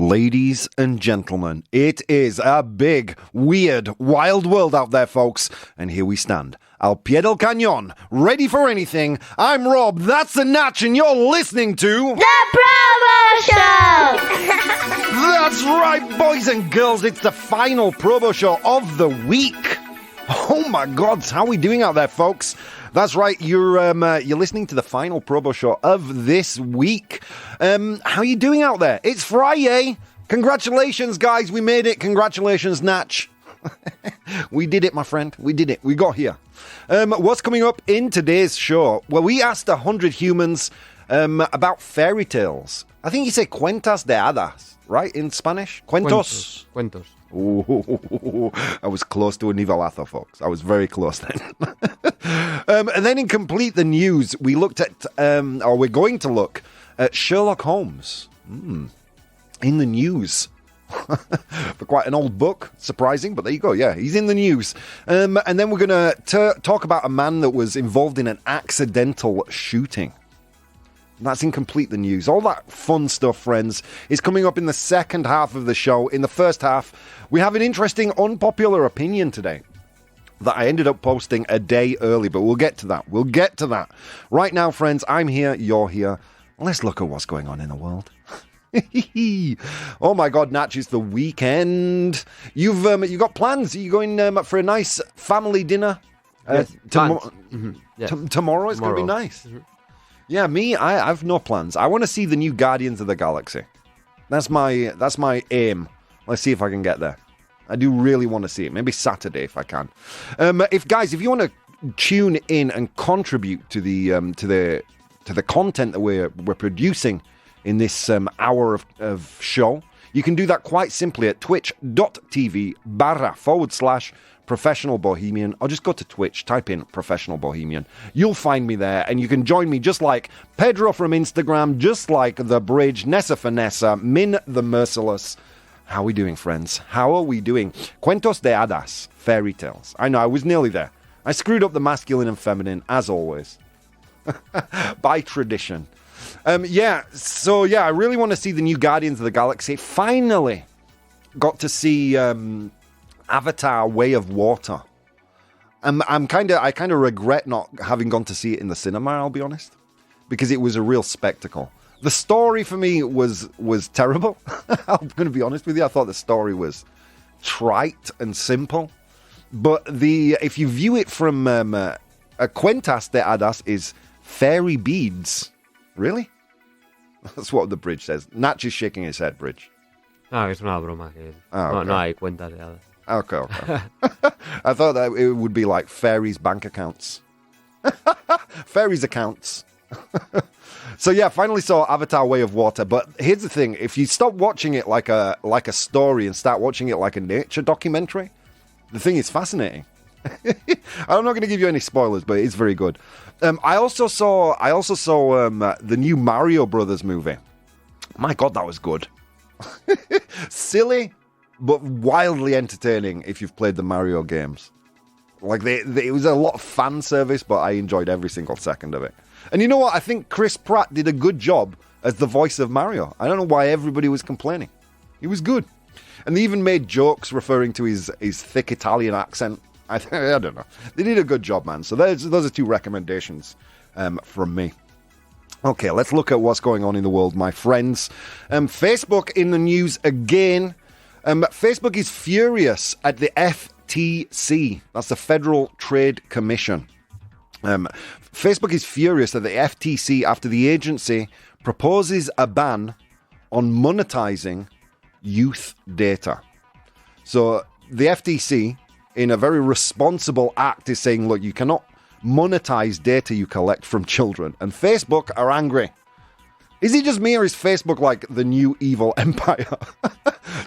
Ladies and gentlemen, it is a big, weird, wild world out there, folks. And here we stand, al pie del cañón, ready for anything. I'm Rob, that's the Natch, and you're listening to... The ProBoh Show! That's right, boys and girls, it's the final ProBoh Show of the week. Oh my God, how are we doing out there, folks? That's right, you're listening to the final ProBoh Show of this week. How are you doing out there? It's Friday. Congratulations, guys, we made it. Congratulations, Natch. We did it, my friend. We did it. We got here. What's coming up in today's show? Well, we asked 100 humans about fairy tales. I think you say cuentas de hadas, right, in Spanish? Cuentos. Cuentos. Ooh, I was close to a nivelazo, folks. I was very close then. And then in Complete the News, we looked at, or we're going to look at Sherlock Holmes. In the news. For quite an old book. Surprising, but there you go. Yeah, he's in the news. And then we're going to talk about a man that was involved in an accidental shooting. That's in Complete the News. All that fun stuff, friends, is coming up in the second half of the show. In the first half, we have an interesting unpopular opinion today that I ended up posting a day early, but we'll get to that. We'll get to that. Right now, friends, I'm here, you're here. Let's look at what's going on in the world. Oh my God, Natch, it's the weekend. You've got plans? Are you going for a nice family dinner? Yes, Tomorrow is going to be nice. Mm-hmm. Yeah, me, I have no plans. I want to see the new Guardians of the Galaxy. That's my aim. Let's see if I can get there. I do really want to see it. Maybe Saturday if I can. If you want to tune in and contribute to the content that we're producing in this hour of show, you can do that quite simply at twitch.tv/professional bohemian, or just go to Twitch, type in Professional Bohemian. You'll find me there, and you can join me just like Pedro from Instagram, just like The Bridge, Nessa Finessa, Min the Merciless. How are we doing, friends? How are we doing? Cuentos de hadas, fairy tales. I know, I was nearly there. I screwed up the masculine and feminine, as always. By tradition. I really want to see the new Guardians of the Galaxy. Finally got to see... Avatar: Way of Water. I kind of regret not having gone to see it in the cinema, I'll be honest, because it was a real spectacle. The story for me was terrible. I'm going to be honest with you. I thought the story was trite and simple, but if you view it from a cuentas de hadas is fairy beads. Really? That's what the Bridge says. Natch is shaking his head, Bridge. No, es una broma. Que okay. No hay cuentas de hadas. Okay. I thought that it would be like fairies' bank accounts. Fairies' accounts. So yeah, finally saw Avatar: Way of Water. But here's the thing: if you stop watching it like a story and start watching it like a nature documentary, the thing is fascinating. I'm not going to give you any spoilers, but it's very good. I also saw the new Mario Brothers movie. My God, that was good. Silly, but wildly entertaining if you've played the Mario games. Like, it was a lot of fan service, but I enjoyed every single second of it. And you know what? I think Chris Pratt did a good job as the voice of Mario. I don't know why everybody was complaining. He was good. And they even made jokes referring to his thick Italian accent. I don't know. They did a good job, man. So those are two recommendations from me. Okay, let's look at what's going on in the world, my friends. Facebook in the news again. Facebook is furious at the FTC. That's the Federal Trade Commission. Facebook is furious at the FTC after the agency proposes a ban on monetizing youth data. So the FTC, in a very responsible act, is saying, look, you cannot monetize data you collect from children. And Facebook are angry. Is it just me, or is Facebook like the new evil empire?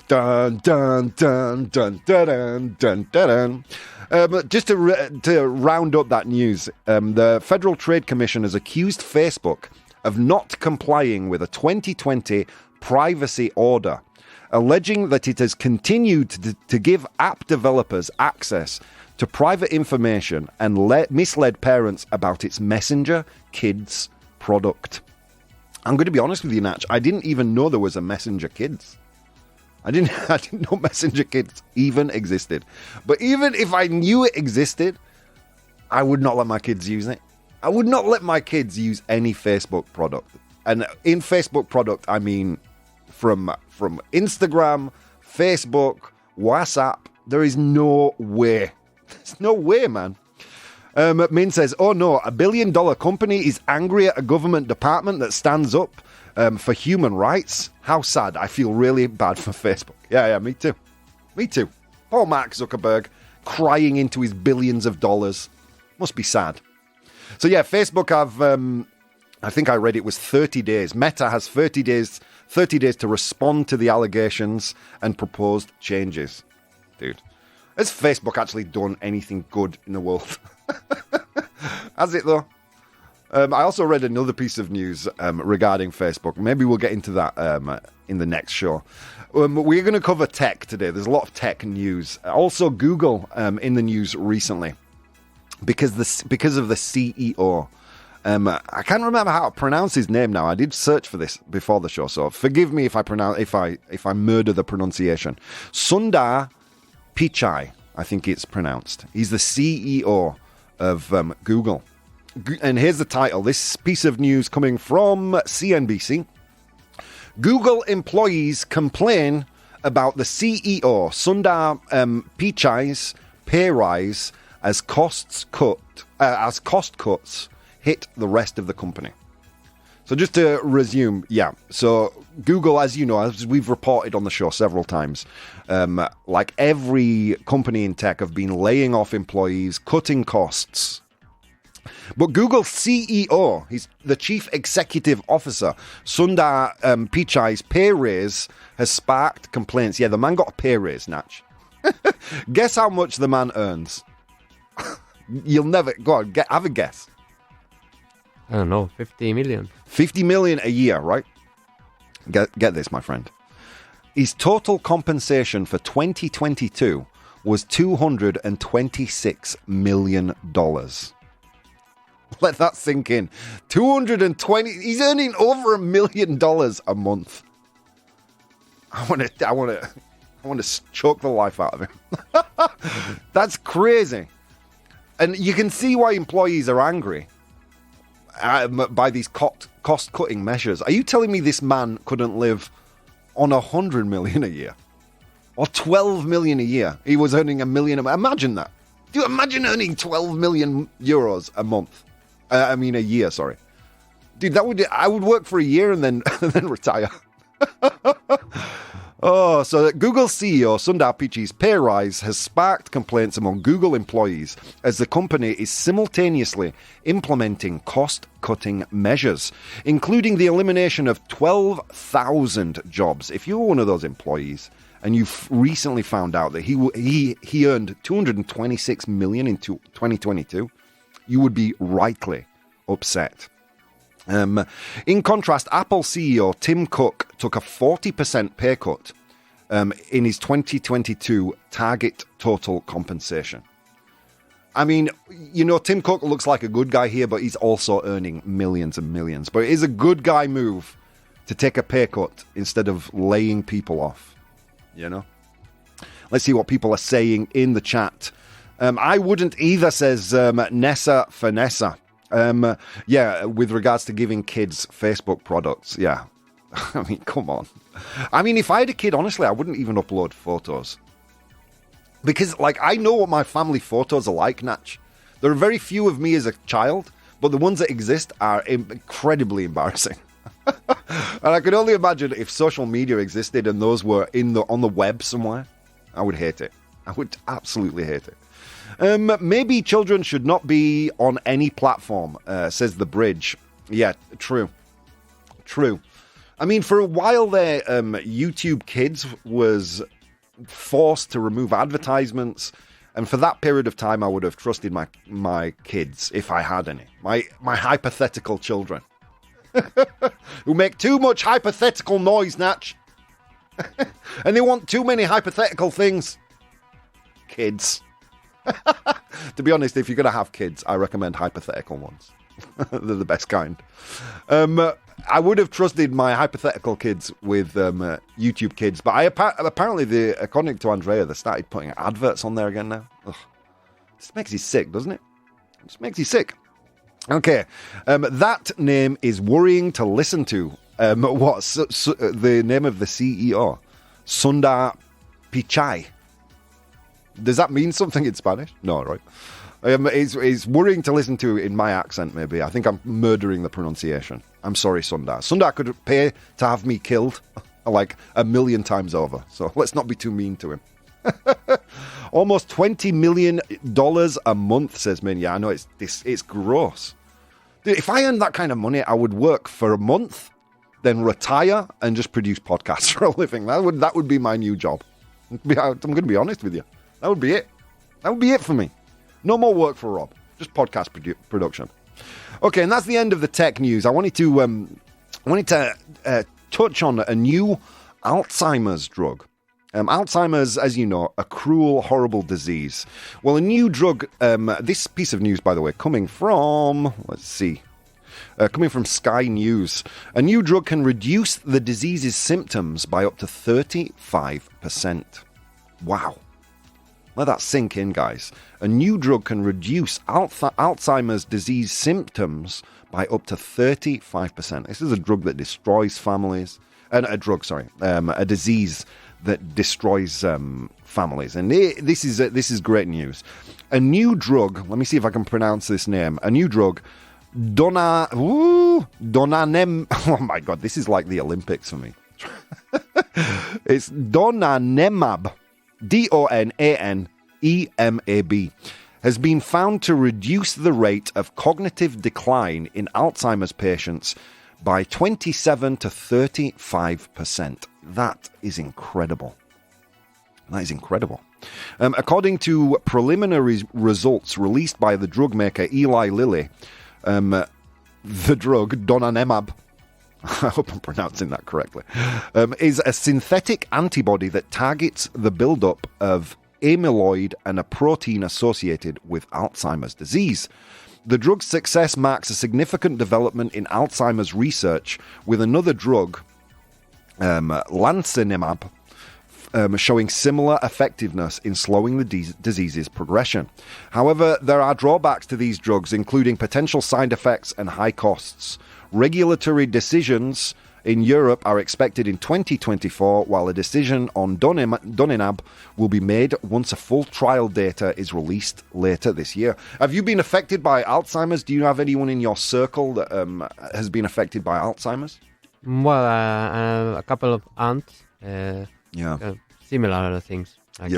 Dun, dun, dun, dun, dun, dun, dun, dun. But just to round up that news, the Federal Trade Commission has accused Facebook of not complying with a 2020 privacy order, alleging that it has continued to give app developers access to private information and misled parents about its Messenger Kids product. I'm going to be honest with you, Natch. I didn't even know there was a Messenger Kids. I didn't know Messenger Kids even existed. But even if I knew it existed, I would not let my kids use it. I would not let my kids use any Facebook product. And in Facebook product, I mean from Instagram, Facebook, WhatsApp. There is no way. There's no way, man. Min says, oh no, $1 billion company is angry at a government department that stands up for human rights. How sad. I feel really bad for Facebook. Yeah, me too. Me too. Poor Mark Zuckerberg crying into his billions of dollars. Must be sad. So yeah, Facebook have, I think I read it was 30 days. Meta has 30 days to respond to the allegations and proposed changes. Dude, has Facebook actually done anything good in the world? Has it though? I also read another piece of news regarding Facebook. Maybe we'll get into that in the next show. We're going to cover tech today. There's a lot of tech news. Also, Google in the news recently because of the CEO. I can't remember how to pronounce his name now. I did search for this before the show, so forgive me if I murder the pronunciation. Sundar Pichai, I think it's pronounced. He's the CEO of Google. And here's the title. This piece of news coming from CNBC. Google employees complain about the CEO, Sundar Pichai's pay rise as cost cuts hit the rest of the company. So just to resume, so Google, as you know, as we've reported on the show several times, like every company in tech have been laying off employees, cutting costs. But Google's CEO, he's the chief executive officer, Sundar Pichai's pay raise has sparked complaints. Yeah, the man got a pay raise, Natch. Guess how much the man earns? You'll never, go on, have a guess. I don't know, 50 million. 50 million a year, right? Get this, my friend. His total compensation for 2022 was $226 million. Let that sink in. 220. He's earning over $1 million a month. I want to choke the life out of him. That's crazy. And you can see why employees are angry by these cost-cutting measures. Are you telling me this man couldn't live on $100 million a year? Or $12 million a year? He was earning $1 million. Imagine that. Do you imagine earning 12 million euros a month? A year, sorry. Dude, I would work for a year and then retire. Oh, so Google CEO Sundar Pichai's pay rise has sparked complaints among Google employees as the company is simultaneously implementing cost-cutting measures, including the elimination of 12,000 jobs. If you're one of those employees and you've recently found out that he earned $226 million in 2022, you would be rightly upset. In contrast, Apple CEO Tim Cook took a 40% pay cut in his 2022 target total compensation. I mean, you know, Tim Cook looks like a good guy here, but he's also earning millions and millions. But it is a good guy move to take a pay cut instead of laying people off, you know? Let's see what people are saying in the chat. I wouldn't either, says Nessa Finessa. With regards to giving kids Facebook products. Yeah. I mean, come on. I mean, if I had a kid, honestly, I wouldn't even upload photos. Because, I know what my family photos are like, Natch. There are very few of me as a child, but the ones that exist are incredibly embarrassing. And I could only imagine if social media existed and those were on the web somewhere, I would hate it. I would absolutely hate it. Maybe children should not be on any platform, says The Bridge. Yeah, true. I mean, for a while there, YouTube Kids was forced to remove advertisements, and for that period of time, I would have trusted my kids, if I had any. My hypothetical children. Who make too much hypothetical noise, Natch. And they want too many hypothetical things. Kids. To be honest, if you're going to have kids, I recommend hypothetical ones. They're the best kind. I would have trusted my hypothetical kids with YouTube Kids, but apparently, according to Andrea, they started putting adverts on there again now. Ugh. This makes you sick, doesn't it? It just makes you sick. Okay, that name is worrying to listen to. What's the name of the CEO? Sundar Pichai. Does that mean something in Spanish? No, right? It's worrying to listen to in my accent, maybe. I think I'm murdering the pronunciation. I'm sorry, Sundar. Sundar could pay to have me killed like 1,000,000 times over. So let's not be too mean to him. Almost $20 million a month, says Min. Yeah, I know it's gross. Dude, if I earned that kind of money, I would work for a month, then retire and just produce podcasts for a living. That would be my new job. I'm going to be honest with you. That would be it. That would be it for me. No more work for Rob. Just podcast production. Okay, and that's the end of the tech news. I wanted to touch on a new Alzheimer's drug. Alzheimer's, as you know, a cruel, horrible disease. Well, a new drug, this piece of news, by the way, coming from Sky News. A new drug can reduce the disease's symptoms by up to 35%. Wow. Let that sink in, guys. A new drug can reduce Alzheimer's disease symptoms by up to 35%. This is a drug that destroys families. A disease that destroys families. And this is great news. A new drug, let me see if I can pronounce this name. A new drug, Donanemab. Oh my God, this is like the Olympics for me. It's Donanemab, Donanemab, has been found to reduce the rate of cognitive decline in Alzheimer's patients by 27 to 35%. That is incredible. That is incredible. According to preliminary results released by the drug maker Eli Lilly, the drug Donanemab, I hope I'm pronouncing that correctly, is a synthetic antibody that targets the buildup of amyloid and a protein associated with Alzheimer's disease. The drug's success marks a significant development in Alzheimer's research, with another drug, Lancenemab, showing similar effectiveness in slowing the disease's progression. However, there are drawbacks to these drugs, including potential side effects and high costs. Regulatory decisions in Europe are expected in 2024, while a decision on Donanemab will be made once a full trial data is released later this year. Have you been affected by Alzheimer's? Do you have anyone in your circle that has been affected by Alzheimer's? Well, a couple of aunts. Similar things. Like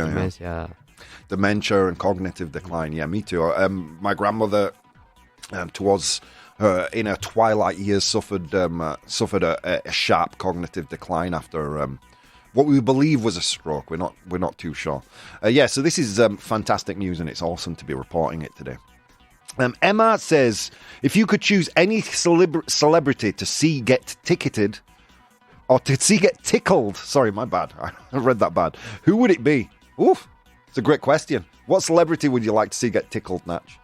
dementia and cognitive decline. Yeah, me too. My grandmother, towards in her twilight years, suffered a sharp cognitive decline after what we believe was a stroke. We're not too sure. So this is fantastic news, and it's awesome to be reporting it today. Emma says, if you could choose any celebrity to see get ticketed, or to see get tickled, sorry, my bad, I read that bad, who would it be? Oof, it's a great question. What celebrity would you like to see get tickled, Natch?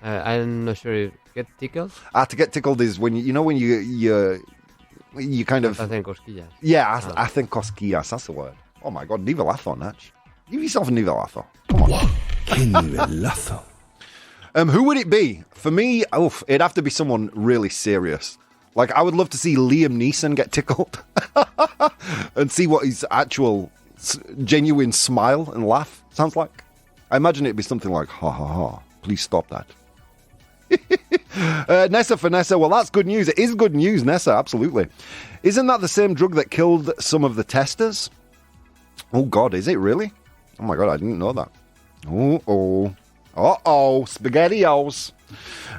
I'm not sure if get tickled. To get tickled is when you kind of... Hacen cosquillas. Yeah, hacen cosquillas, that's the word. Oh my God, nivelazo, Natch. Give yourself a nivelazo. Come on. Que nivelazo. Who would it be? For me, it'd have to be someone really serious. Like, I would love to see Liam Neeson get tickled and see what his actual genuine smile and laugh sounds like. I imagine it'd be something like, ha ha ha, please stop that. Nessa for Nessa, well, that's good news. It is good news, Nessa, absolutely. Isn't that the same drug that killed some of the testers? Oh, God, is it really? Oh, my God, I didn't know that. Uh-oh, SpaghettiOs.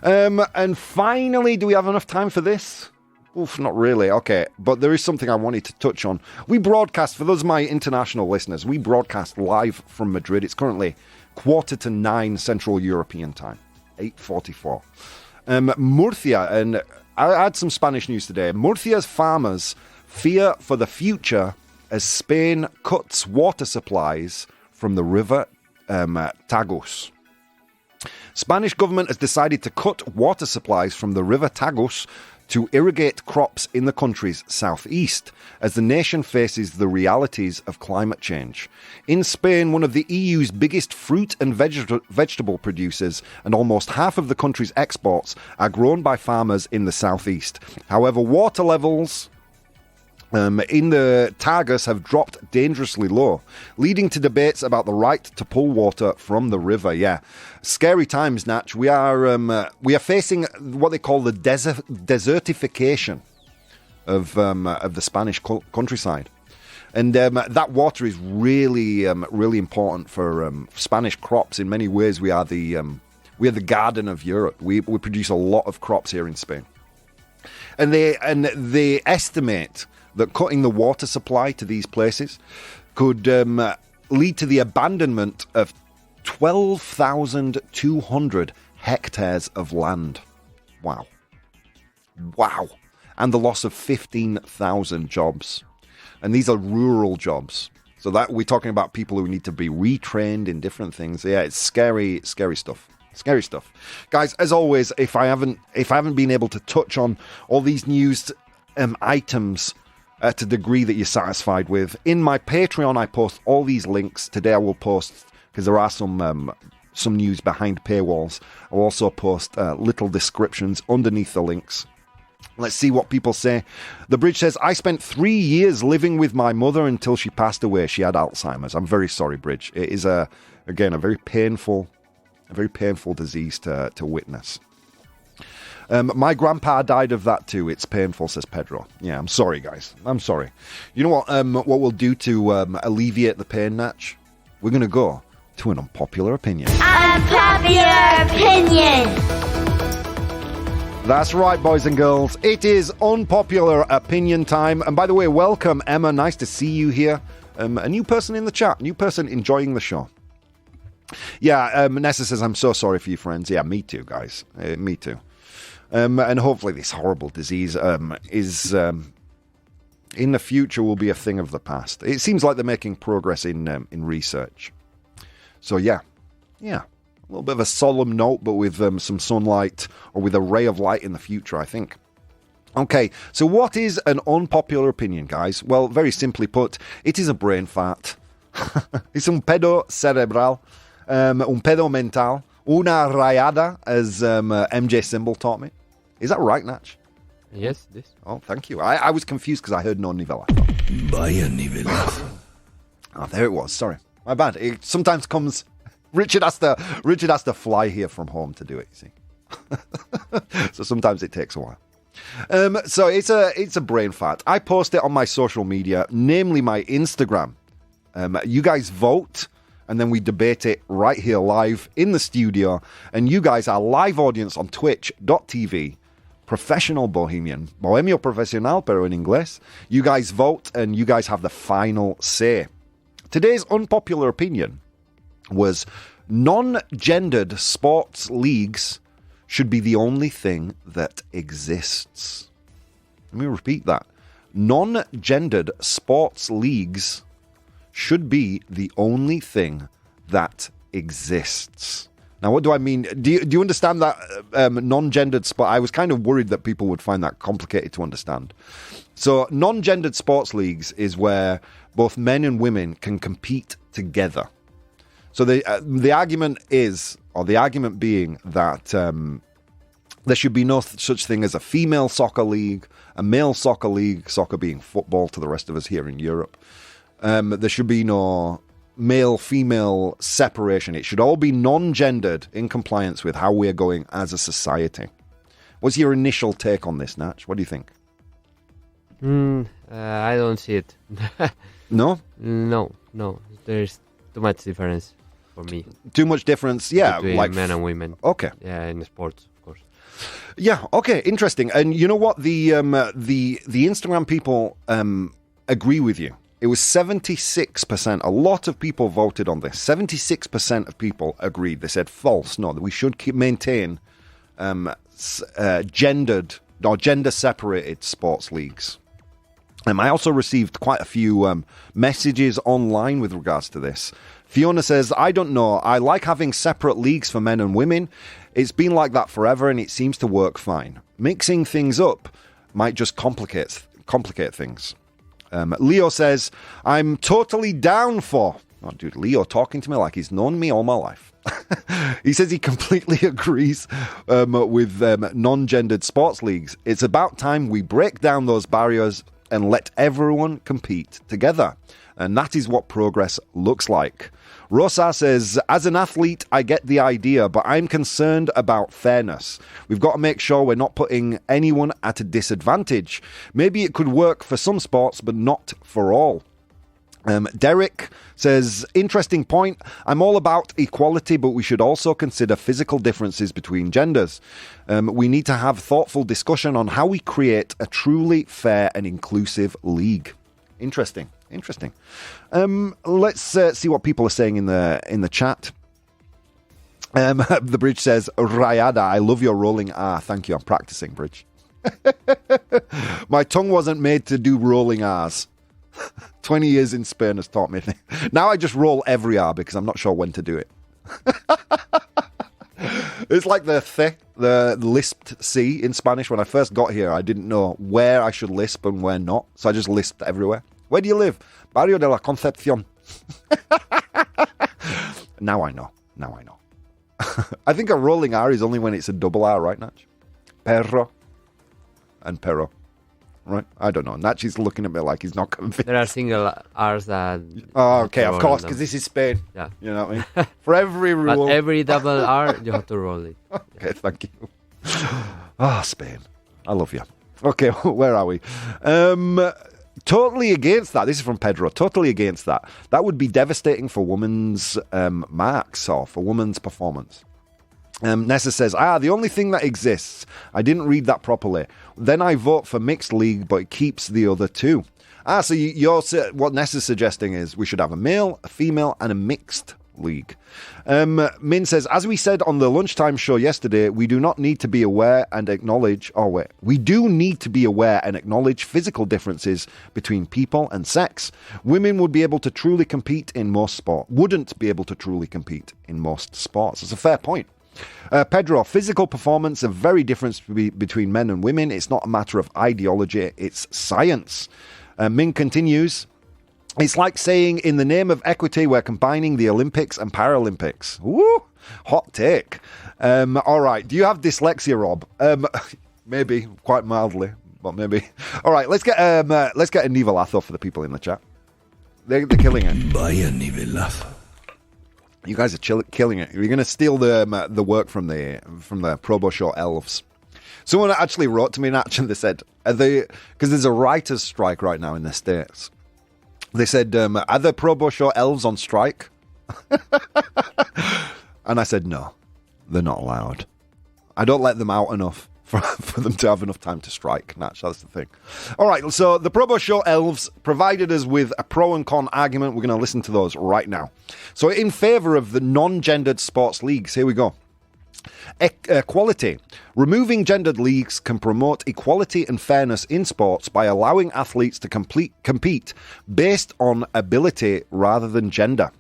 And finally, do we have enough time for this? Oof, not really. Okay, but there is something I wanted to touch on. We broadcast, for those of my international listeners, we broadcast live from Madrid. It's currently 8:45 Central European time, 8:44. Murcia, and I had some Spanish news today. Murcia's farmers fear for the future as Spain cuts water supplies from the river Tagus. Spanish government has decided to cut water supplies from the river Tagus to irrigate crops in the country's southeast as the nation faces the realities of climate change. In Spain, one of the EU's biggest fruit and vegetable producers, and almost half of the country's exports are grown by farmers in the southeast. However, water levels in the Tagus have dropped dangerously low, leading to debates about the right to pull water from the river. Yeah, scary times, Natch. We are facing what they call the desertification of the Spanish countryside, and that water is really important for Spanish crops. In many ways, we are the garden of Europe. We produce a lot of crops here in Spain, and they estimate that cutting the water supply to these places could lead to the abandonment of 12,200 hectares of land. Wow. And the loss of 15,000 jobs. And these are rural jobs. So that we're talking about people who need to be retrained in different things. Yeah, it's scary stuff. Scary stuff. Guys, as always, if I haven't been able to touch on all these news items to the degree that you're satisfied with, in my Patreon I post all these links. Today I will post, because there are some news behind paywalls, I'll also post little descriptions underneath the links. Let's see what people say. The Bridge says, I spent 3 years living with my mother until she passed away. She had Alzheimer's. I'm very sorry, Bridge. It is a very painful disease to witness. My grandpa died of that too. It's painful, says Pedro. Yeah, I'm sorry, guys. I'm sorry. You know what we'll do to alleviate the pain, Natch? We're going to go to an unpopular opinion. Unpopular opinion. That's right, boys and girls. It is unpopular opinion time. And by the way, welcome, Emma. Nice to see you here. A new person in the chat. New person enjoying the show. Yeah, Nessa says, I'm so sorry for you, friends. Yeah, me too, guys. Me too. And hopefully this horrible disease is in the future will be a thing of the past. It seems like they're making progress in research. So yeah, a little bit of a solemn note, but with some sunlight or with a ray of light in the future, I think. Okay, so what is an unpopular opinion, guys? Well, very simply put, it is a brain fart. It's un pedo cerebral, un pedo mental, una rayada, as MJ Symbol taught me. Is that right, Natch? Yes, this. Oh, thank you. I was confused because I heard no nivela. Vaya nivelazo. Oh, there it was. Sorry. My bad. It sometimes comes... Richard has to fly here from home to do it, you see. So sometimes it takes a while. So it's a brain fart. I post it on my social media, namely my Instagram. You guys vote, and then we debate it right here live in the studio. And you guys, our live audience on twitch.tv, Professional Bohemian, Bohemio Profesional, pero en inglés. You guys vote, and you guys have the final say. Today's unpopular opinion was non-gendered sports leagues should be the only thing that exists. Let me repeat that. Non-gendered sports leagues should be the only thing that exists. Now, what do I mean? Do you understand that non-gendered sport? I was kind of worried that people would find that complicated to understand. So, non-gendered sports leagues is where both men and women can compete together. So the argument is, or the argument being that there should be no such thing as a female soccer league, a male soccer league, soccer being football to the rest of us here in Europe. There should be no male-female separation. It should all be non-gendered in compliance with how we're going as a society. What's your initial take on this, Natch? What do you think? I don't see it. No? No. There's too much difference for me. Too much difference, yeah. Between like men and women. Okay. Yeah, in sports, of course. Yeah, okay, interesting. And you know what? The Instagram people agree with you. It was 76%. A lot of people voted on this. 76% of people agreed. They said false. No, that we should maintain gendered or gender-separated sports leagues. I also received quite a few messages online with regards to this. Fiona says, I don't know. I like having separate leagues for men and women. It's been like that forever and it seems to work fine. Mixing things up might just complicate things. Leo says, I'm totally down for... Oh, dude, Leo talking to me like he's known me all my life. He says he completely agrees with non-gendered sports leagues. It's about time we break down those barriers and let everyone compete together. And that is what progress looks like. Rosa says, as an athlete, I get the idea, but I'm concerned about fairness. We've got to make sure we're not putting anyone at a disadvantage. Maybe it could work for some sports, but not for all. Derek says, interesting point. I'm all about equality, but we should also consider physical differences between genders. We need to have thoughtful discussion on how we create a truly fair and inclusive league. Interesting. Let's see what people are saying in the chat. The Bridge says, Rayada, I love your rolling R. Thank you. I'm practicing, Bridge. My tongue wasn't made to do rolling R's. 20 years in Spain has taught me. Now I just roll every R because I'm not sure when to do it. It's like the lisped C in Spanish. When I first got here, I didn't know where I should lisp and where not. So I just lisped everywhere. Where do you live? Barrio de la Concepción. Now I know. I think a rolling R is only when it's a double R, right, Natch? Perro and perro. Right? I don't know. Natchy's looking at me like he's not convinced. There are single R's that... Oh, okay, of course, because this is Spain. Yeah. You know what I mean? For every rule... But every double R, you have to roll it. Okay, thank you. Spain. I love you. Okay, where are we? Totally against that. This is from Pedro. Totally against that. That would be devastating for women's marks or for women's performance. Nessa says, the only thing that exists, I didn't read that properly. Then I vote for mixed league, but it keeps the other two. So you're what Nessa's suggesting is we should have a male, a female, and a mixed league. Min says, as we said on the lunchtime show yesterday, we do not need to be aware and acknowledge, we do need to be aware and acknowledge physical differences between people and sex. Women would be able to truly compete in most sports. Wouldn't be able to truly compete in most sports. It's a fair point. Pedro, physical performance are very different between men and women. It's not a matter of ideology, it's science. Min continues, it's like saying in the name of equity, we're combining the Olympics and Paralympics. Woo! Hot take. All right, do you have dyslexia, Rob? Maybe, quite mildly, but maybe. All right, let's get a nivelazo for the people in the chat. They're killing it. Vaya nivelazo. You guys are killing it. You're going to steal the work from the ProBoh Show elves. Someone actually wrote to me and they said, because there's a writer's strike right now in the States. They said, are the ProBoh Show elves on strike? And I said, no, they're not allowed. I don't let them out enough for them to have enough time to strike. Natch, that's the thing. All right, so the ProBoh Show elves provided us with a pro and con argument. We're going to listen to those right now. So in favour of the non-gendered sports leagues, here we go. Equality. Removing gendered leagues can promote equality and fairness in sports by allowing athletes to compete based on ability rather than gender.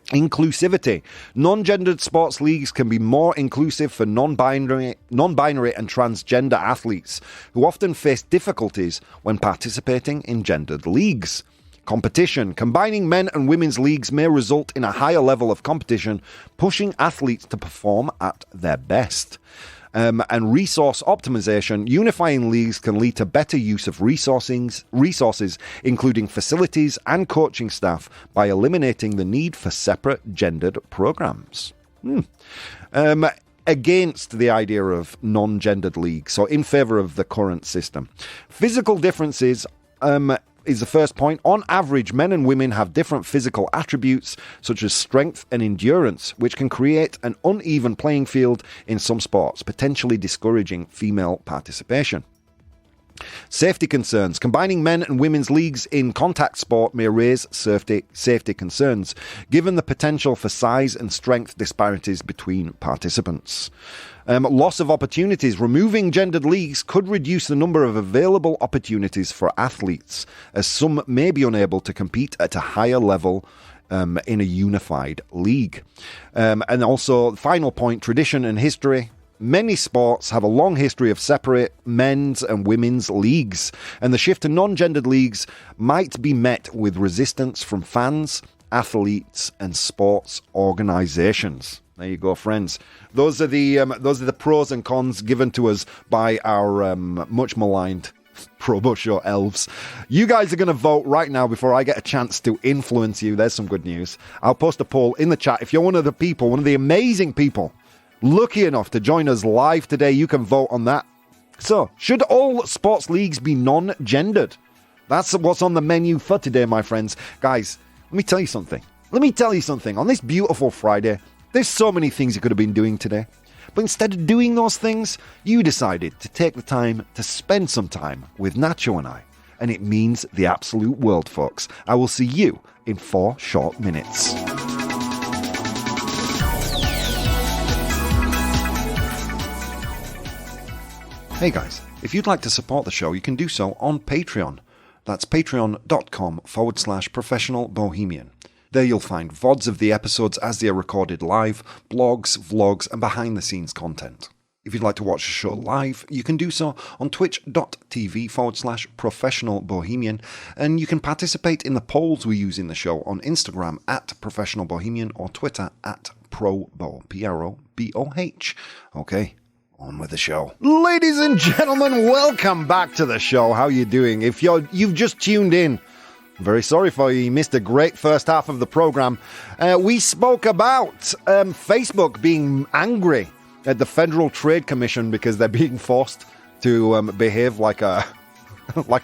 Inclusivity. Non-gendered sports leagues can be more inclusive for non-binary and transgender athletes who often face difficulties when participating in gendered leagues. Competition. Combining men and women's leagues may result in a higher level of competition, pushing athletes to perform at their best. And resource optimization. Unifying leagues can lead to better use of resources, including facilities and coaching staff, by eliminating the need for separate gendered programs. Against the idea of non-gendered leagues, so in favor of the current system. Physical differences is the first point. On average, men and women have different physical attributes, such as strength and endurance, which can create an uneven playing field in some sports, potentially discouraging female participation. Safety concerns. Combining men and women's leagues in contact sport may raise safety concerns, given the potential for size and strength disparities between participants. Loss of opportunities. Removing gendered leagues could reduce the number of available opportunities for athletes, as some may be unable to compete at a higher level in a unified league. And also, final point, tradition and history. Many sports have a long history of separate men's and women's leagues, and the shift to non-gendered leagues might be met with resistance from fans, athletes, and sports organisations. There you go, friends. Those are the pros and cons given to us by our much maligned ProBoh Show elves. You guys are going to vote right now before I get a chance to influence you. There's some good news. I'll post a poll in the chat. If you're one of the people, one of the amazing people, lucky enough to join us live today, you can vote on that. So, should all sports leagues be non-gendered? That's what's on the menu for today, my friends. Guys, let me tell you something. On this beautiful Friday, there's so many things you could have been doing today. But instead of doing those things, you decided to take the time to spend some time with Nacho and I. And it means the absolute world, folks. I will see you in 4 short minutes. Hey guys, if you'd like to support the show, you can do so on Patreon. That's patreon.com/professional bohemian. There you'll find VODs of the episodes as they are recorded live, blogs, vlogs, and behind-the-scenes content. If you'd like to watch the show live, you can do so on twitch.tv/professional bohemian, and you can participate in the polls we use in the show on Instagram @professional bohemian or Twitter @ProBoh, ProBoh. Okay, on with the show. Ladies and gentlemen, welcome back to the show. How you doing? If you've just tuned in, I'm very sorry for you. You missed a great first half of the program. We spoke about Facebook being angry at the Federal Trade Commission because they're being forced to behave like a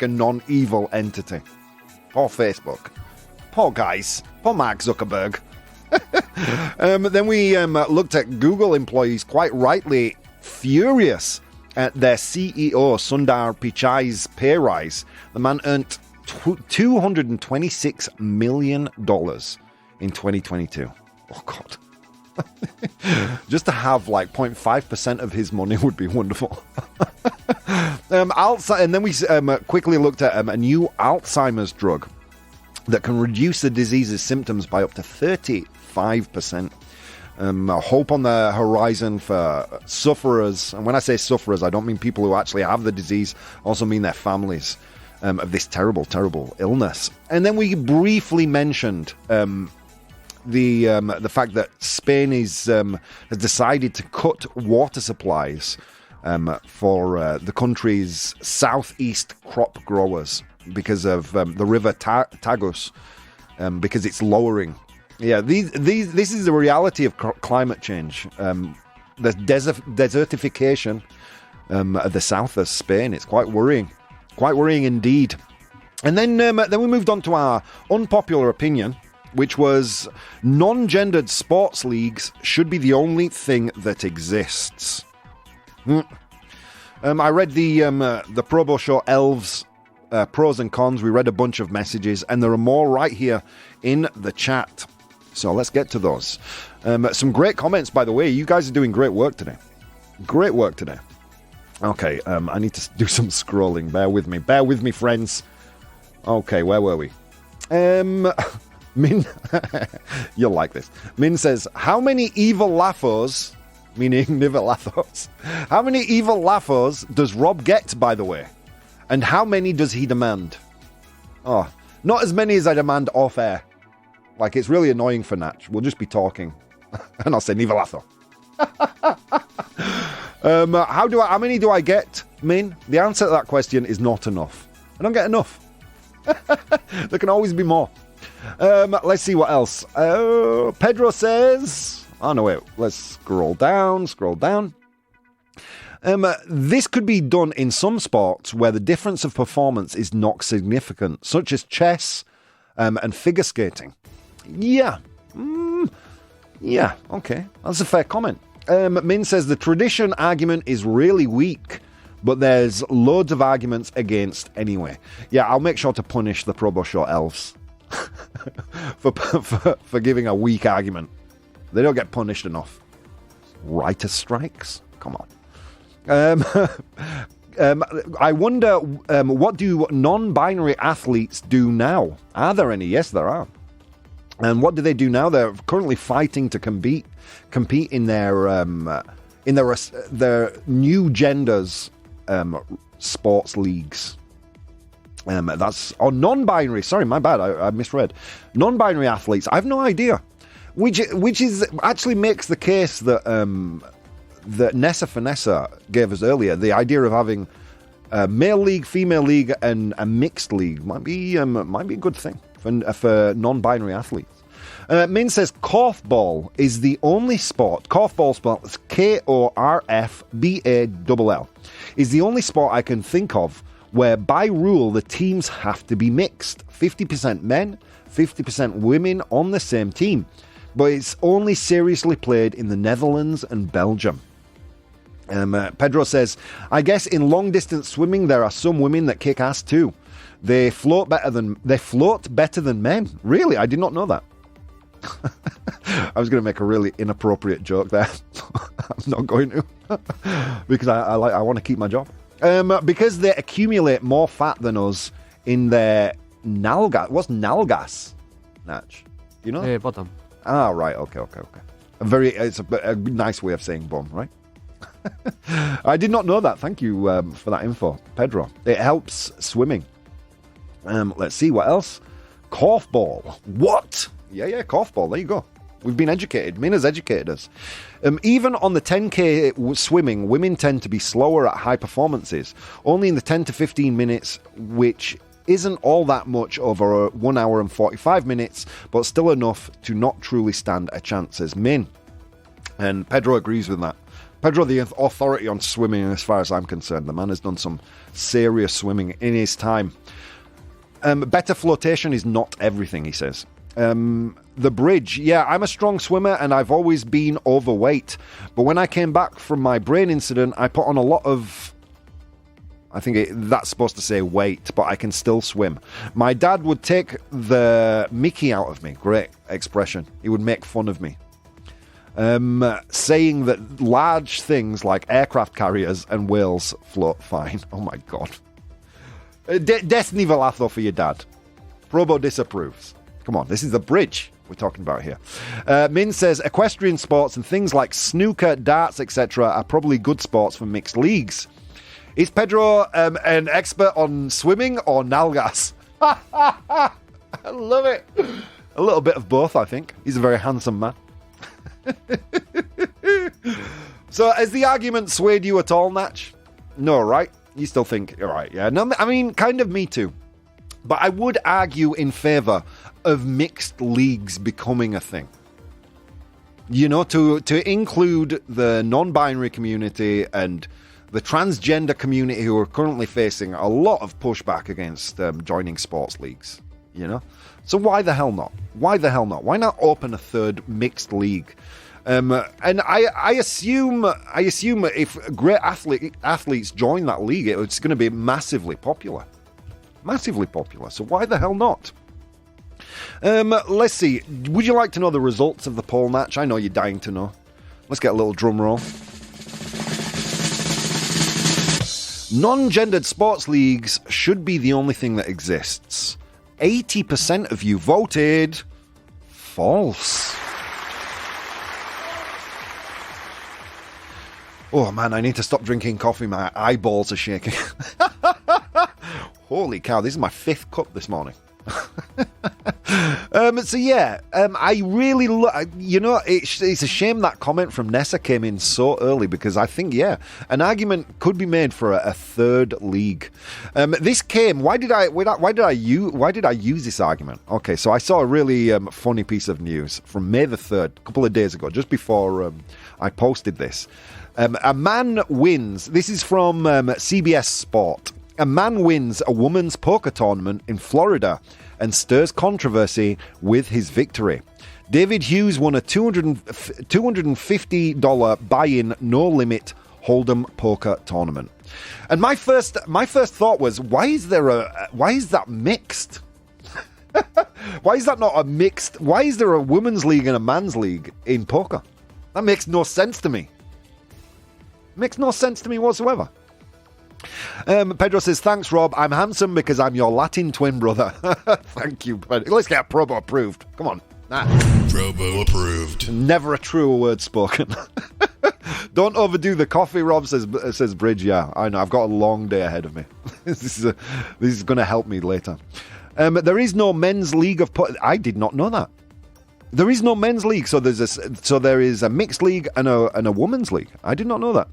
non-evil entity. Poor Facebook. Poor guys. Poor Mark Zuckerberg. Then we looked at Google employees, quite rightly furious at their CEO Sundar Pichai's pay rise. The man earned $226 million in 2022. Oh, God. Just to have like 0.5% of his money would be wonderful. And then we quickly looked at a new Alzheimer's drug that can reduce the disease's symptoms by up to 35%. Hope on the horizon for sufferers. And when I say sufferers, I don't mean people who actually have the disease. I also mean their families. Of this terrible, terrible illness. And then we briefly mentioned the fact that Spain has decided to cut water supplies for the country's southeast crop growers because of the river Tagus, because it's lowering. Yeah, this is the reality of climate change. The desertification of the south of Spain. It's quite worrying. Quite worrying indeed. And then we moved on to our unpopular opinion, which was non-gendered sports leagues should be the only thing that exists. I read the ProBoh Show elves pros and cons. We read a bunch of messages, and there are more right here in the chat. So let's get to those. Some great comments, by the way. You guys are doing great work today. Great work today. Okay, I need to do some scrolling. Bear with me, friends. Okay, where were we? Min, you'll like this. Min says, how many evil Laffos, meaning Niver Lathos, how many evil Laffos does Rob get, by the way? And how many does he demand? Oh, not as many as I demand off air. Like, it's really annoying for Natch. We'll just be talking. And I'll say Niver Latho. How many do I get, Min? The answer to that question is not enough. I don't get enough. There can always be more. Let's see what else. Pedro says... Oh, no, wait. Let's scroll down. This could be done in some sports where the difference of performance is not significant, such as chess and figure skating. Yeah. Yeah, okay. That's a fair comment. Min says the tradition argument is really weak, but there's loads of arguments against anyway. Yeah, I'll make sure to punish the ProBoh Show elves for giving a weak argument. They don't get punished enough. Writer strikes? Come on. I wonder, what do non-binary athletes do now? Are there any? Yes, there are. And what do they do now? They're currently fighting to compete in their in their new genders sports leagues. That's non-binary. Sorry, my bad. I misread. Non-binary athletes. I have no idea. Which is actually makes the case that that Nessa Vanessa gave us earlier. The idea of having a male league, female league, and a mixed league might be a good thing for non-binary athletes. Min says korfball is the only sport. Korfball spelled Korfball is the only sport I can think of where by rule the teams have to be mixed. 50% men, 50% women on the same team. But it's only seriously played in the Netherlands and Belgium. Pedro says, I guess in long distance swimming there are some women that kick ass too. They float better than men. Really? I did not know that. I was going to make a really inappropriate joke there. I'm not going to because I want to keep my job. Because they accumulate more fat than us in their nalgas. What's nalgas, Natch? You know? Bottom. Ah, right. Okay. It's a nice way of saying bum, right? I did not know that. Thank you for that info, Pedro. It helps swimming. Let's see what else. Korfball. What? Yeah, korfball. There you go. We've been educated. Mina's educated us. Even on the 10K swimming, women tend to be slower at high performances. Only in the 10 to 15 minutes, which isn't all that much over 1 hour and 45 minutes, but still enough to not truly stand a chance as Min. And Pedro agrees with that. Pedro, the authority on swimming, as far as I'm concerned. The man has done some serious swimming in his time. Better flotation is not everything, he says. The bridge. Yeah, I'm a strong swimmer and I've always been overweight. But when I came back from my brain incident, I put on a lot of... that's supposed to say weight, but I can still swim. My dad would take the mickey out of me. Great expression. He would make fun of me. Saying that large things like aircraft carriers and whales float fine. Oh my god. Destiny Velatho for your dad. ProBoh disapproves. Come on, this is the bridge we're talking about here. Min says equestrian sports and things like snooker, darts, etc. are probably good sports for mixed leagues. Is Pedro an expert on swimming or nalgas? I love it. A little bit of both, I think. He's a very handsome man. So, has the argument swayed you at all, Natch? No, right? You still think, all right, yeah. No, I mean, kind of me too. But I would argue in favour of mixed leagues becoming a thing. You know, to include the non-binary community and the transgender community who are currently facing a lot of pushback against joining sports leagues, you know? So why the hell not? Why not open a third mixed league? And I assume if great athletes join that league, it's going to be massively popular. So why the hell not? Let's see. Would you like to know the results of the poll match? I know you're dying to know. Let's get a little drum roll. Non-gendered sports leagues should be the only thing that exists. 80% of you voted false. Oh man, I need to stop drinking coffee. My eyeballs are shaking. Holy cow, this is my 5th cup this morning. I really it's a shame that comment from Nessa came in so early, because I think an argument could be made for a third league. This came. Why did I use this argument? Okay, so I saw a really funny piece of news from May the 3rd, a couple of days ago, just before I posted this. A man wins. This is from CBS Sport. A man wins a women's poker tournament in Florida and stirs controversy with his victory. David Hughes won a $250 buy-in, no-limit Hold'em poker tournament. And my first thought was, why is that mixed? Why is that not a mixed? Why is there a women's league and a man's league in poker? That makes no sense to me. Makes no sense to me whatsoever. Pedro says, thanks, Rob. I'm handsome because I'm your Latin twin brother. Thank you, Pedro. Let's get ProBoh approved. Come on. ProBoh approved. Never a truer word spoken. Don't overdo the coffee, Rob, says Bridge. Yeah, I know. I've got a long day ahead of me. This is going to help me later. There is no men's league of... I did not know that. There is no men's league, so there is a mixed league and a women's league. I did not know that.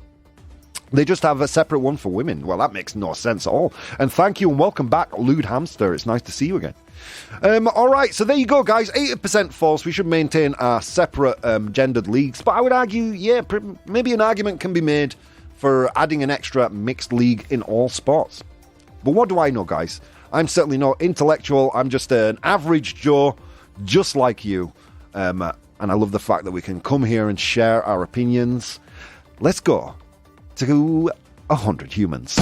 They just have a separate one for women. Well, that makes no sense at all. And thank you and welcome back, Lewd Hamster. It's nice to see you again. All right, so there you go, guys. 80% false. We should maintain our separate gendered leagues. But I would argue, yeah, maybe an argument can be made for adding an extra mixed league in all sports. But what do I know, guys? I'm certainly not intellectual. I'm just an average Joe, just like you. And I love the fact that we can come here and share our opinions. Let's go to 100 humans.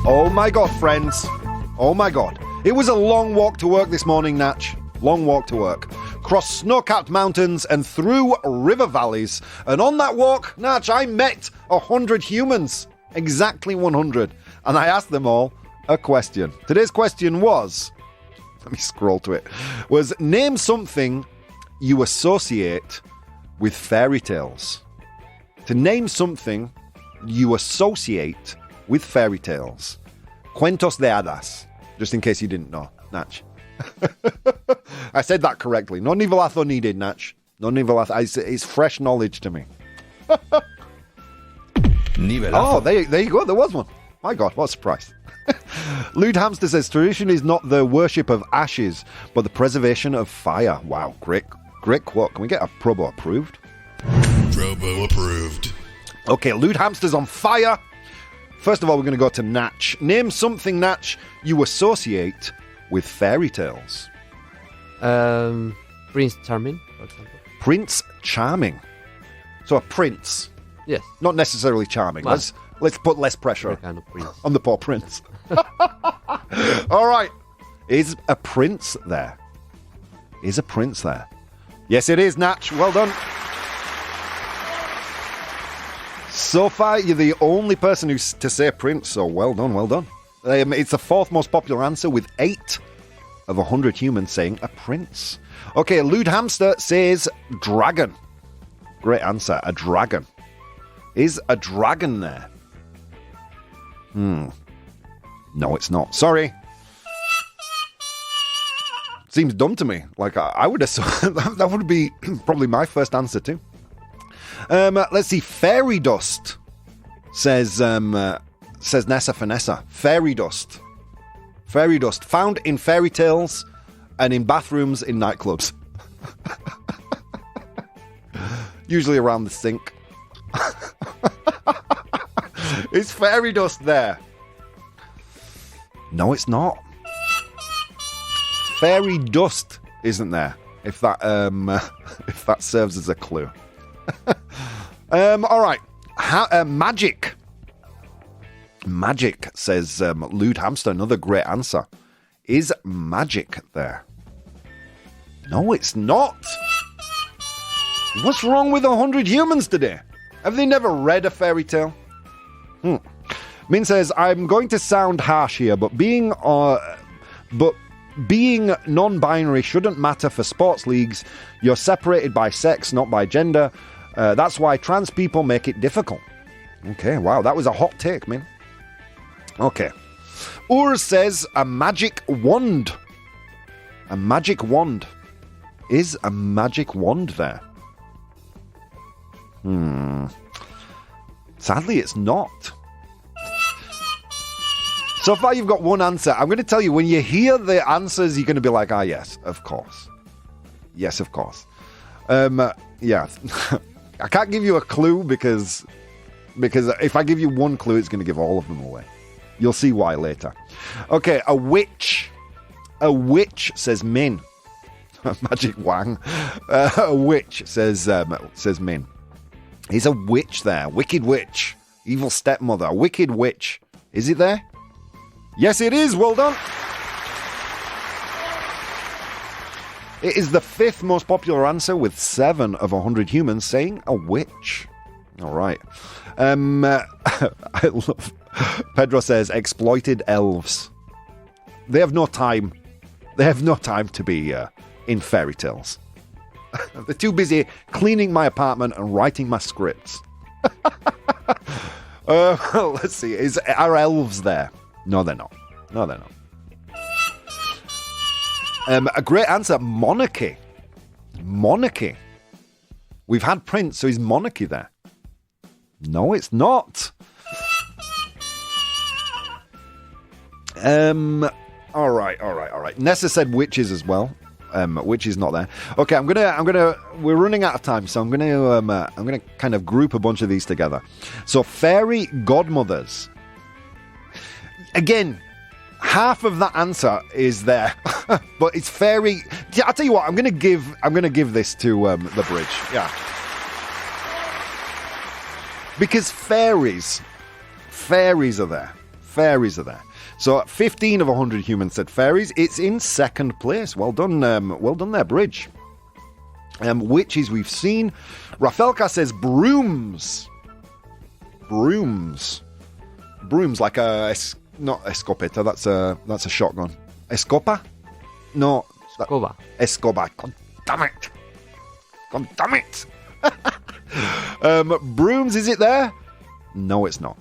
Oh my God, friends. Oh my God. It was a long walk to work this morning, Natch. Long walk to work. Crossed snow-capped mountains and through river valleys. And on that walk, Natch, I met 100 humans. Exactly 100. And I asked them all a question. Today's question was, let me scroll to it, was name something you associate with fairy tales. To name something you associate with fairy tales. Cuentos de hadas. Just in case you didn't know, Natch. I said that correctly. No nivelazo needed, Natch. No nivelazo. It's fresh knowledge to me. Oh, there you go. There was one. My God, what a surprise. Lewd Hamster says, tradition is not the worship of ashes, but the preservation of fire. Wow, great quote. Can we get a ProBoh approved? ProBoh approved. Okay, Lewd Hamster's on fire. First of all, we're going to go to Natch. Name something, Natch, you associate with fairy tales. Prince Charming, for example. Prince Charming. So a prince. Yes. Not necessarily charming. Well, let's put less pressure kind of prince. on the poor prince. All right. Is a prince there? Is a prince there? Yes, it is, Natch. Well done. So far, you're the only person to say prince, so well done, well done. It's the fourth most popular answer with 8 of 100 humans saying a prince. Okay, Lewd Hamster says dragon. Great answer, a dragon. Is a dragon there? No, it's not. Sorry. Seems dumb to me. Like, I would assume that would be probably my first answer too. Let's see. Fairy dust, says Nessa Finessa. Fairy dust. Fairy dust. Found in fairy tales and in bathrooms in nightclubs. Usually around the sink. Is fairy dust there? No, it's not. Fairy dust isn't there. If that if that serves as a clue. All right. Magic. Magic, says Lewd Hamster. Another great answer. Is magic there? No, it's not. What's wrong with 100 humans today? Have they never read a fairy tale? Min says, I'm going to sound harsh here, but being non-binary shouldn't matter for sports leagues. You're separated by sex, not by gender. That's why trans people make it difficult. Okay, wow, that was a hot take, man. Okay. Urs says, a magic wand. A magic wand. Is a magic wand there? Sadly, it's not. So far, you've got one answer. I'm going to tell you, when you hear the answers, you're going to be like, yes, of course. Yes, of course. Yeah. I can't give you a clue because if I give you one clue, it's going to give all of them away. You'll see why later. Okay, a witch. A witch, says Min. Magic Wang. A witch, says Min. Is a witch there? Wicked witch. Evil stepmother. A wicked witch. Is it there? Yes, it is. Well done. It is the 5th most popular answer with 7 of 100 humans saying a witch. All right. I love... Pedro says exploited elves. They have no time. They have no time to be in fairy tales. They're too busy cleaning my apartment and writing my scripts. Let's see. Are elves there? No, they're not. A great answer. Monarchy. We've had Prince, so is monarchy there? No, it's not. All right. Nessa said witches as well. Witches not there. Okay, I'm gonna. We're running out of time, so I'm gonna kind of group a bunch of these together. So fairy godmothers. Again, half of that answer is there, but it's fairy. I'll tell you what. I'm gonna give this to the bridge. Yeah, because fairies are there. So 15 of 100 humans said fairies. It's in second place. Well done there, Bridge. Witches we've seen. Rafelka says brooms. Brooms like not escopeta. That's a shotgun. Escopa? No. Escoba. God damn it. Brooms, is it there? No, it's not.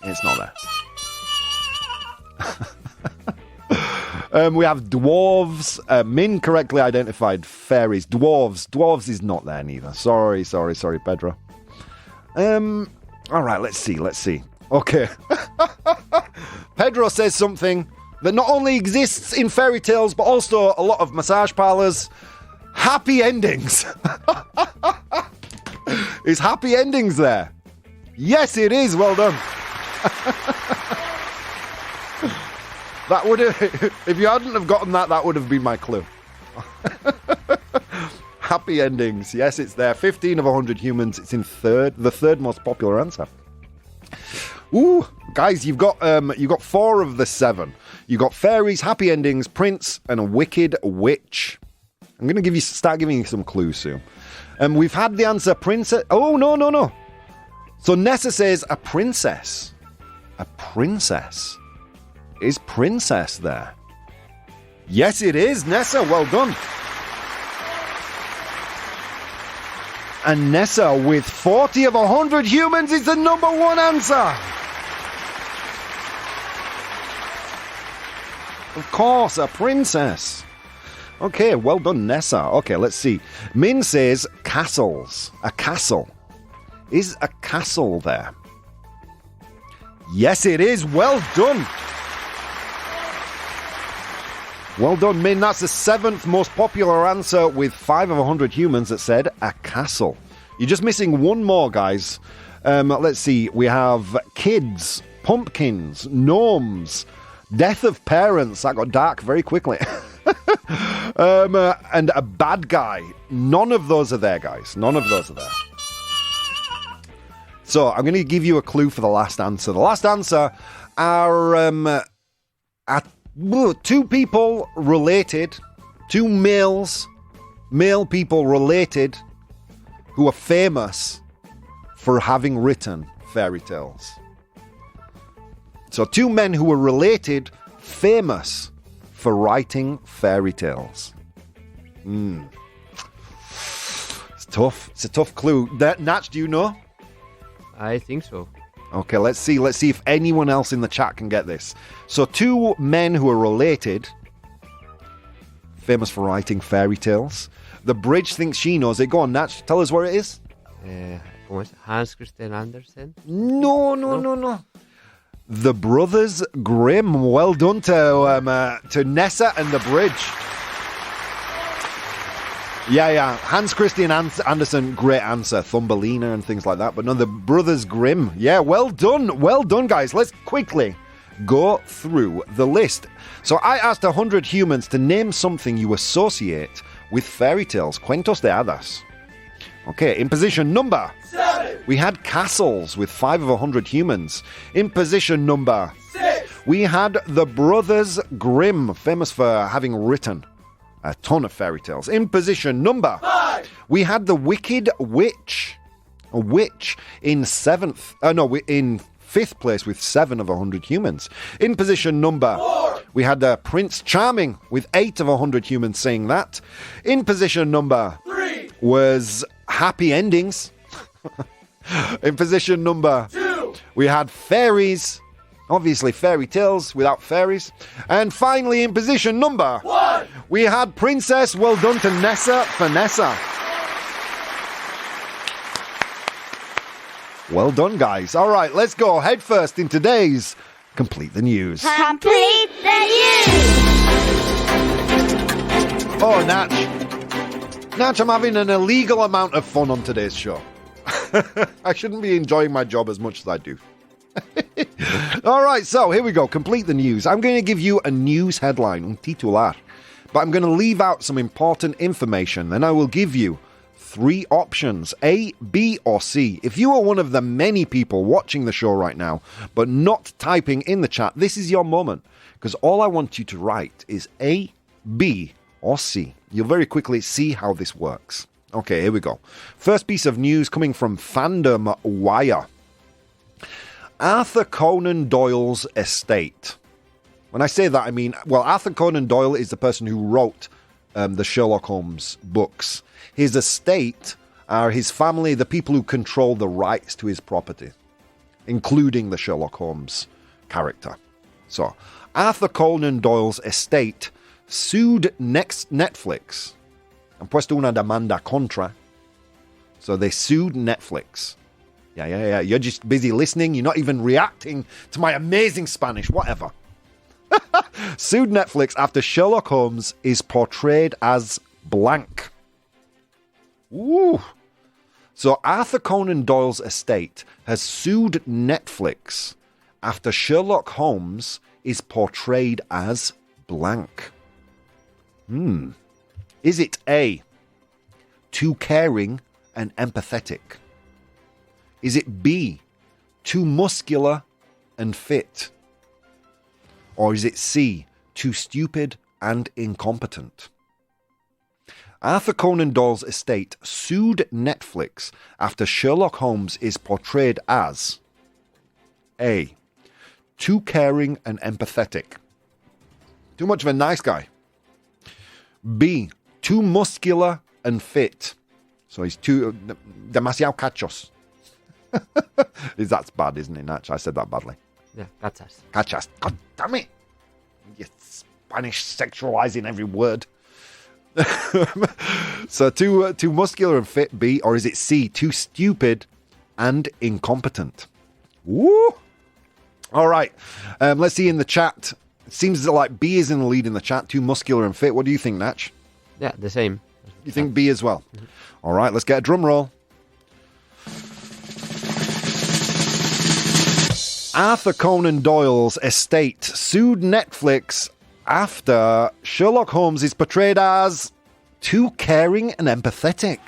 It's not there. We have dwarves. Min correctly identified fairies. Dwarves is not there neither. Sorry, Pedro. All right, let's see. Okay. Pedro says something that not only exists in fairy tales, but also a lot of massage parlors. Happy endings. Is happy endings there? Yes, it is. Well done. That would have, if you hadn't have gotten that would have been my clue. Happy endings. Yes, it's there. 15 of 100 humans. It's in the third most popular answer. Ooh, guys, you've got 4 of the 7. You got fairies, happy endings, prince, and a wicked witch. I'm going to start giving you some clues soon. We've had the answer princess. Oh, no. So Nessa says a princess. A princess. Is princess there? Yes, it is, Nessa. Well done. And Nessa, with 40 of 100 humans, is the number 1 answer. Of course, a princess. Okay, well done, Nessa. Okay, let's see. Min says castles. A castle. Is a castle there? Yes, it is. Well done. Well done, Min. That's the 7th most popular answer with 5 of 100 humans that said a castle. You're just missing one more, guys. Let's see. We have kids, pumpkins, gnomes, death of parents. That got dark very quickly. And a bad guy. None of those are there, guys. None of those are there. So I'm going to give you a clue for the last answer. The last answer are 2 people related, 2 male people related who are famous for having written fairy tales. So 2 men who are related, famous for writing fairy tales. It's tough. It's a tough clue. Natch, do you know? I think so. Okay, let's see if anyone else in the chat can get this. So 2 men who are related, famous for writing fairy tales. The bridge thinks she knows it. Go on, Natch, tell us where it is. Hans Christian Andersen? No. The Brothers Grimm. Well done to Nessa and the bridge. Yeah. Hans Christian Andersen, great answer. Thumbelina and things like that. But no, the Brothers Grimm. Yeah, well done, guys. Let's quickly go through the list. So I asked 100 humans to name something you associate with fairy tales. Cuentos de hadas. Okay, in position number 7, we had castles with 5 of 100 humans. In position number 6, we had the Brothers Grimm, famous for having written a ton of fairy tales. In position number 5, we had the Wicked Witch. A witch in 5th place with 7 of 100 humans. In position number 4, we had Prince Charming with 8 of 100 humans saying that. In position number 3, was happy endings. In position number 2, we had fairies. Obviously, fairy tales without fairies. And finally, in position number 1, we had princess. Well done to Nessa Vanessa. Well done, guys. All right, let's go head first in today's Complete the News. Complete the news. Oh, Natch, I'm having an illegal amount of fun on today's show. I shouldn't be enjoying my job as much as I do. All right, so here we go. Complete the news. I'm going to give you a news headline, un titular, but I'm going to leave out some important information. Then I will give you 3 options, A, B, or C. If you are one of the many people watching the show right now, but not typing in the chat, this is your moment, because all I want you to write is A, B, or C. You'll very quickly see how this works. Okay, here we go. First piece of news coming from Fandom Wire. Arthur Conan Doyle's estate. When I say that, I mean, well, Arthur Conan Doyle is the person who wrote the Sherlock Holmes books. His estate are his family, the people who control the rights to his property, including the Sherlock Holmes character. So, Arthur Conan Doyle's estate sued Netflix and puesto una demanda contra. So they sued Netflix. Yeah. You're just busy listening. You're not even reacting to my amazing Spanish. Whatever. Sued Netflix after Sherlock Holmes is portrayed as blank. Ooh. So Arthur Conan Doyle's estate has sued Netflix after Sherlock Holmes is portrayed as blank. Is it A, too caring and empathetic? Is it B, too muscular and fit? Or is it C, too stupid and incompetent? Arthur Conan Doyle's estate sued Netflix after Sherlock Holmes is portrayed as A, too caring and empathetic. Too much of a nice guy. B, too muscular and fit. So he's too demasiado cachos. That's bad, isn't it, Natch? I said that badly. Yeah, cachas. Cachas. God damn it. You Spanish sexualizing every word. So too muscular and fit, B, or is it C, too stupid and incompetent? Woo! All right. Let's see in the chat. It seems like B is in the lead in the chat. Too muscular and fit. What do you think, Natch? Yeah, the same. You think B as well? Mm-hmm. All right, let's get a drum roll. Arthur Conan Doyle's estate sued Netflix after Sherlock Holmes is portrayed as too caring and empathetic.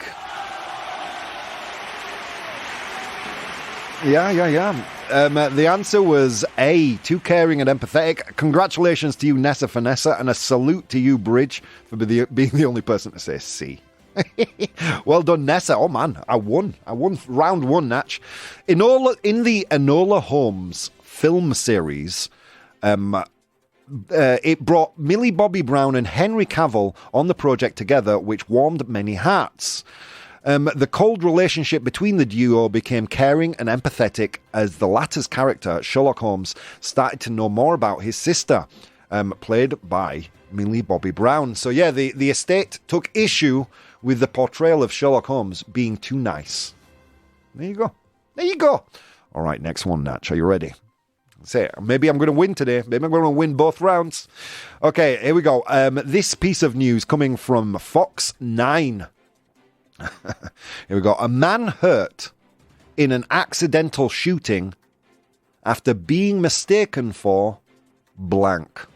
Yeah. The answer was A, too caring and empathetic. Congratulations to you, Nessa Vanessa, and a salute to you, Bridge, for being the only person to say C. Well done, Nessa. Oh, man, I won round 1, Natch. In the Enola Holmes film series, it brought Millie Bobby Brown and Henry Cavill on the project together, which warmed many hearts. The cold relationship between the duo became caring and empathetic as the latter's character, Sherlock Holmes, started to know more about his sister, played by Millie Bobby Brown. So yeah, the estate took issue with the portrayal of Sherlock Holmes being too nice. There you go. All right, next one, Natch. Are you ready? Say, maybe I'm going to win today. Maybe I'm going to win both rounds. Okay, here we go. This piece of news coming from Fox 9. Here we go. A man hurt in an accidental shooting after being mistaken for blank.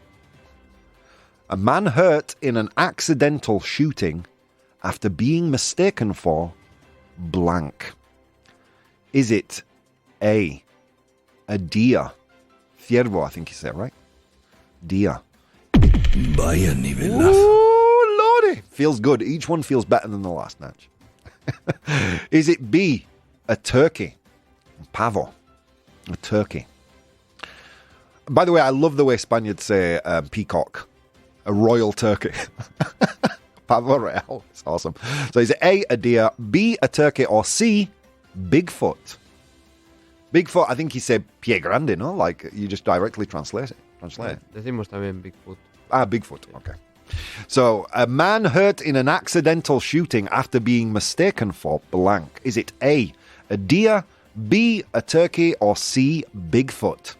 A man hurt in an accidental shooting after being mistaken for blank. Is it A, a deer? Ciervo, I think you said, right? Deer. Vaya nivelazo. Ooh, lordy. Feels good. Each one feels better than the last, Natch. Is it B, a turkey? Pavo. A turkey. By the way, I love the way Spaniards say peacock. A royal turkey. pavo real. It's awesome. So is it A, a deer, B, a turkey, or C, Bigfoot? Bigfoot, I think he said pie grande, no? Like, you just directly translate it. Decimos también Bigfoot. Ah, Bigfoot, okay. So, a man hurt in an accidental shooting after being mistaken for blank. Is it A, a deer, B, a turkey, or C, Bigfoot?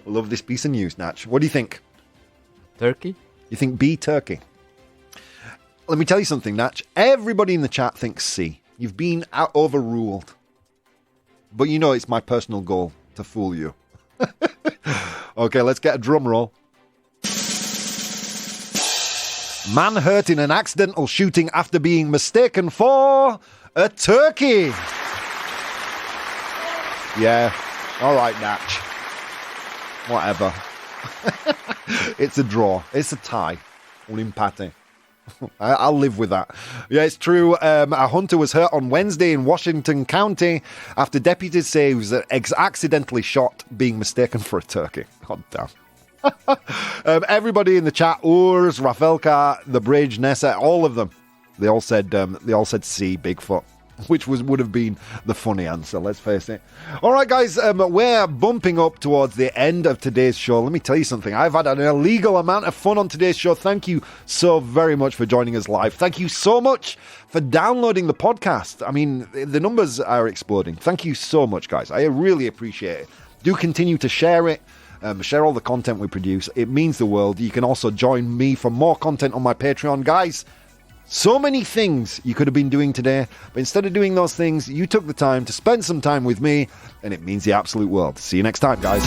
Love this piece of news, Natch. What do you think? Turkey? You think B, turkey? Let me tell you something, Natch. Everybody in the chat thinks C. You've been overruled. But you know it's my personal goal to fool you. Okay, let's get a drum roll. Man hurt in an accidental shooting after being mistaken for a turkey. Yeah, all right, Natch. Whatever. It's a draw. It's a tie. Un empate. I'll live with that. Yeah, it's true. A hunter was hurt on Wednesday in Washington County after deputies say he was accidentally shot being mistaken for a turkey. God damn. Everybody in the chat, Urs, Rafelka, The Bridge, Nessa, all of them, they all said C, Bigfoot, which would have been the funny answer, let's face it. All right, guys, we're bumping up towards the end of today's show. Let me tell you something. I've had an illegal amount of fun on today's show. Thank you so very much for joining us live. Thank you so much for downloading the podcast. I mean, the numbers are exploding. Thank you so much, guys. I really appreciate it. Do continue to share it. Share all the content we produce. It means the world. You can also join me for more content on my Patreon. Guys, so many things you could have been doing today, but instead of doing those things, you took the time to spend some time with me, and it means the absolute world. See you next time, guys.